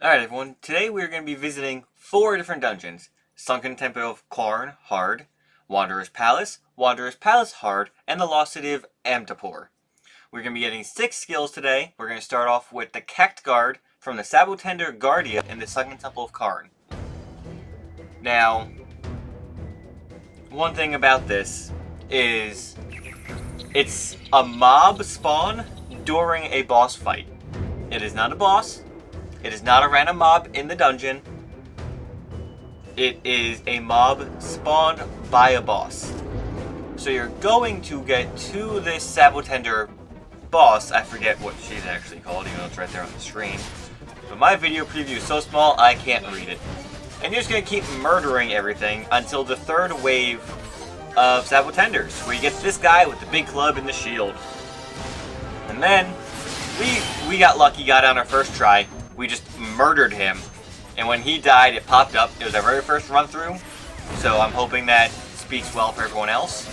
Alright everyone, today we're going to be visiting 4 different dungeons. Sunken Temple of Qarn, Hard, Wanderer's Palace Hard, and the Lost City of Amdapor. We're going to be getting 6 skills today. We're going to start off with the Cactguard from the Sabotender Gaurdia in the Sunken Temple of Qarn. Now, one thing about this is it's a mob spawn during a boss fight. It is not a boss. It is not a random mob in the dungeon. It is a mob spawned by a boss. So you're going to get to this Sabotender boss. I forget what she's actually called, even though it's right there on the screen. But my video preview is so small, I can't read it. And you're just going to keep murdering everything until the 3rd wave of Sabotenders, where you get this guy with the big club and the shield. And then, we got lucky, got on our first try. We just murdered him, and when he died, it popped up. It was our very first run through, so I'm hoping that speaks well for everyone else.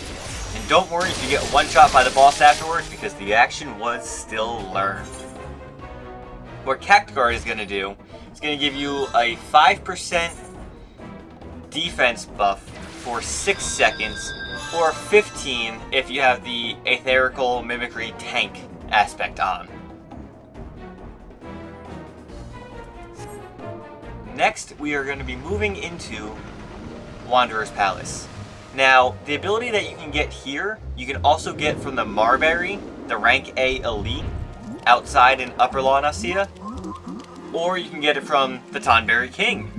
And don't worry if you get one shot by the boss afterwards, because the action was still learned. What Cactguard is going to do is going to give you a 5% defense buff for 6 seconds, or 15 if you have the Aetherical Mimicry tank aspect on. Next, we are going to be moving into Wanderer's Palace. Now, the ability that you can get here, you can also get from the Marberry, the rank A elite, outside in Upper La Nacia, or you can get it from the Tonberry King,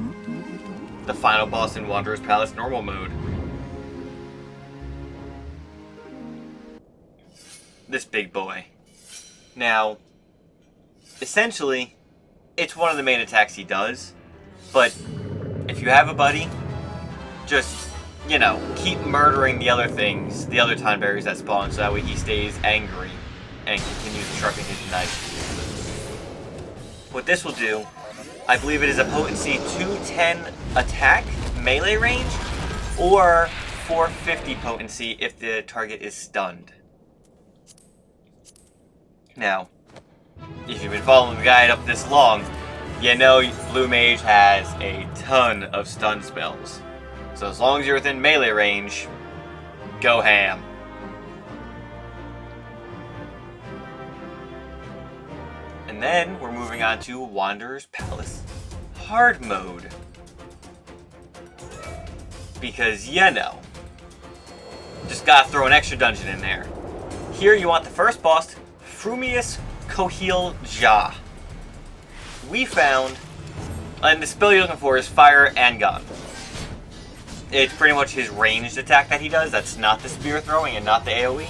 the final boss in Wanderer's Palace normal mode. This big boy. Now, essentially, it's one of the main attacks he does. But if you have a buddy, just, keep murdering the other things, the other Tonberries that spawn, so that way he stays angry and continues sharpening his knife. What this will do, I believe it is a potency 210 attack, melee range, or 450 potency if the target is stunned. Now, if you've been following the guide up this long, you know Blue Mage has a ton of stun spells. So as long as you're within melee range, go ham. And then we're moving on to Wanderer's Palace Hard mode. Because, just gotta throw an extra dungeon in there. Here you want the first boss, Frumious Koheel Ja. We found, and the spell you're looking for is Fire Angon. It's pretty much his ranged attack that he does. That's not the spear throwing and not the AoE.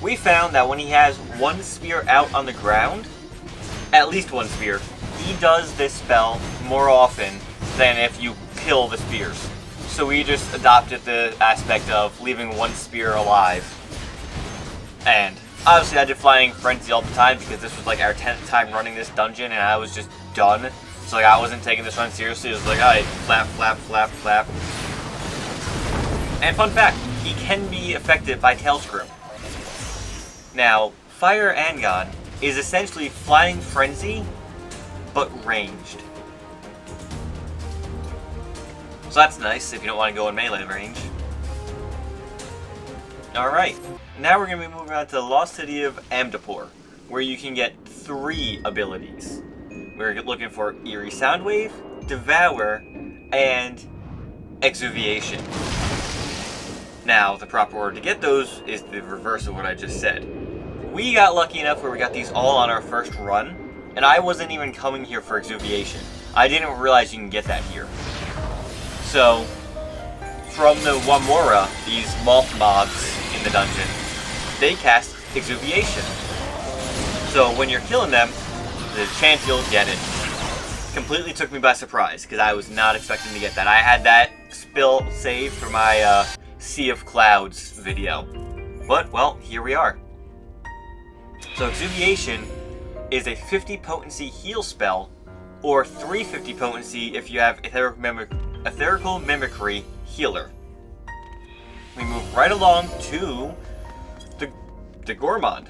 We found that when he has one spear out on the ground, at least one spear, he does this spell more often than if you kill the spears. So we just adopted the aspect of leaving one spear alive. And obviously I did Flying Frenzy all the time because this was like our 10th time running this dungeon and I was just done. So like I wasn't taking this run seriously. It was like, alright, flap, flap, flap, flap. And fun fact, he can be affected by Tail Screw. Now, Fire Angon is essentially Flying Frenzy, but ranged. So that's nice if you don't want to go in melee range. Alright, now we're going to be moving on to the Lost City of Amdapor, where you can get 3 abilities. We're looking for Eerie Soundwave, Devour, and Exuviation. Now, the proper order to get those is the reverse of what I just said. We got lucky enough where we got these all on our first run, and I wasn't even coming here for Exuviation. I didn't realize you can get that here. So, from the Wamoura, these moth mobs in the dungeon, they cast Exuviation. So when you're killing them, the chance you'll get it completely took me by surprise, because I was not expecting to get that. I had that spill saved for my Sea of Clouds video. But, well, here we are. So Exuviation is a 50 potency heal spell, or 350 potency if you have Aetherical Mimicry Healer. We move right along to the Gourmand.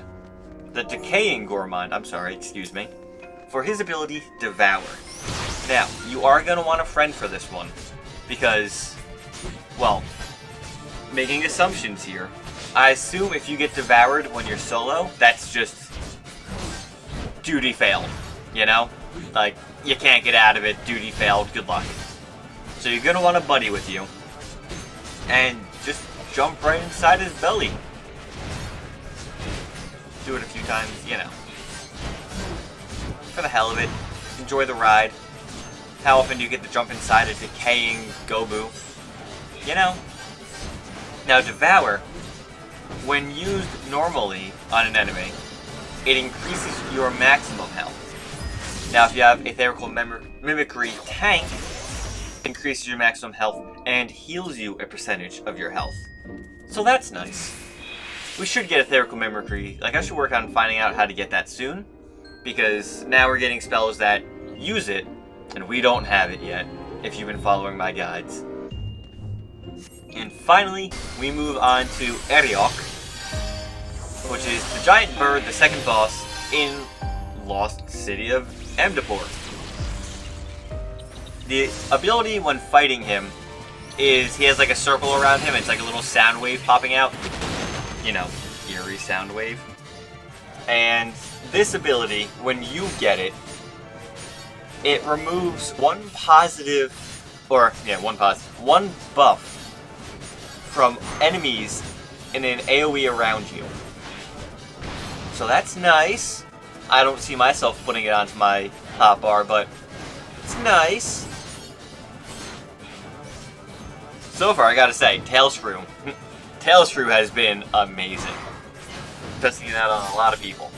The Decaying Gourmand, excuse me. for his ability, Devour. Now, you are going to want a friend for this one, because, well, making assumptions here. I assume if you get devoured when you're solo, that's just duty failed, you know? Like, you can't get out of it, duty failed, good luck. So you're gonna want a buddy with you, and just jump right inside his belly. Do it a few times, you know. For the hell of it, enjoy the ride. How often do you get to jump inside a decaying Gobu? You know? Now, Devour, when used normally on an enemy, it increases your maximum health. Now, if you have Aetherical Mimicry Tank, it increases your maximum health and heals you a percentage of your health. So that's nice. We should get Aetherical Mimicry. Like, I should work on finding out how to get that soon, because now we're getting spells that use it, and we don't have it yet, if you've been following my guides. And finally, we move on to Arioch, which is the giant bird, the second boss in Lost City of Amdapor. The ability when fighting him is he has like a circle around him, it's like a little sound wave popping out. You know, Eerie Soundwave. And this ability, when you get it, it removes one buff from enemies in an AoE around you. So that's nice. I don't see myself putting it onto my hotbar, but it's nice. So far, I gotta say, Tailscrew. Tailscrew has been amazing. Testing it out on a lot of people.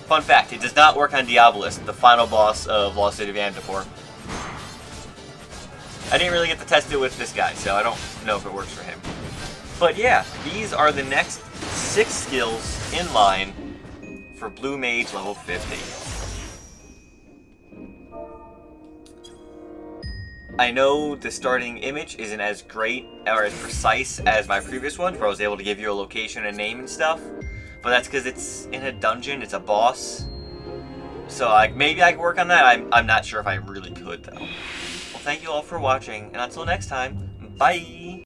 Fun fact, it does not work on Diabolist, the final boss of Lost City of Amdapor. I didn't really get to test it with this guy, so I don't know if it works for him. But yeah, these are the next 6 skills in line for Blue Mage level 50. I know the starting image isn't as great or as precise as my previous one, where I was able to give you a location and name and stuff, but that's because it's in a dungeon, it's a boss. So maybe I could work on that. I'm not sure if I really could, though. Well, thank you all for watching, and until next time, bye!